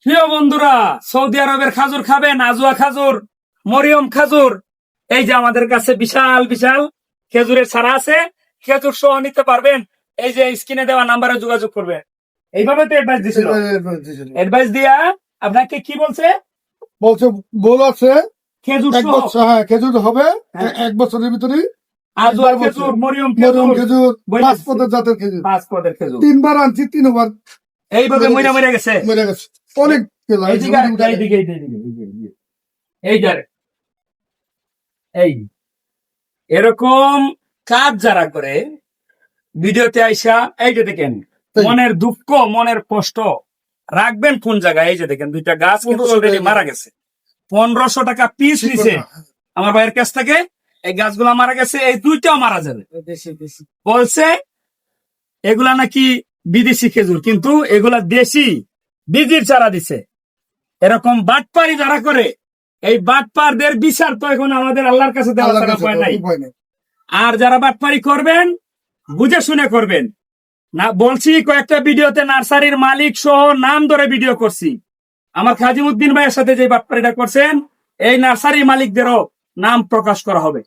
প্রিয় বন্ধুরা, সৌদি আরবের খাজুর খাবেন, আজওয়া খাজুর, মরিয়ম খাজুর। এই যে আমাদের কাছে বিশাল বিশাল খেজুরের চারা আছে, খেজুর সহ নিতে পারবেন। এই যে স্ক্রিনে দেওয়া নাম্বারে যোগাযোগ করবেন। এইভাবে তো অ্যাডভাইস দিছিল, অ্যাডভাইস দিয়া আপনাকে কি বলছে? বলছে বল আছে খেজুর এক সহ বছর, হ্যাঁ খেজুর হবে হ্যাঁ। 1 বছরের ভিতরে। আজওয়া একবার খেজুর, বলছে। মরিয়ম মরম খেজুর, খেজুর বইলা 5 দিছি। পদের জাতের খেজুর 5 পদের খেজুর 3বার আনছি, 3বার এইভাবে মরে মরে গেছে। মরে গেছে। অনেক খেলা, এইদিকে আরেকটা, এইদিকে, এই যারে এই এরকম কাজ যারা করে ভিডিওতে আইসা, এই যে দেখেন মনের দুঃখ, মনের কষ্ট রাখবেন কোন জায়গায়। এই যে দেখেন দুইটা গাছ কিন্তু 1500 অলরেডি টাকা। মারা গেছে। 1500 টাকা পিস নিছে আমার ভাইয়ের কাছ থেকে। এই গাছগুলা মারা গেছে, এই দুইটাও মারা যাবে বলছে। এগুলা নাকি বিদেশি খেজুর, কিন্তু এগুলা দেশি বীজির চারা দিছে। এরকম বাটপারি যারা করে, এই বাটপারদের বিচার তো এখন আমাদের আল্লাহর কাছে দেওয়া ছাড়া উপায় নাই। আর যারা বাটপারি করবেন বুঝে শুনে করবেন না। বলছি, কয়েকটা ভিডিওতে নার্সারির মালিক সহ নাম ধরে ভিডিও করছি। আমার খাজিমউদ্দিন ভাইয়ের সাথে যে বাটপারিটা করছেন, এই নার্সারি মালিকদেরও নাম প্রকাশ করা হবে।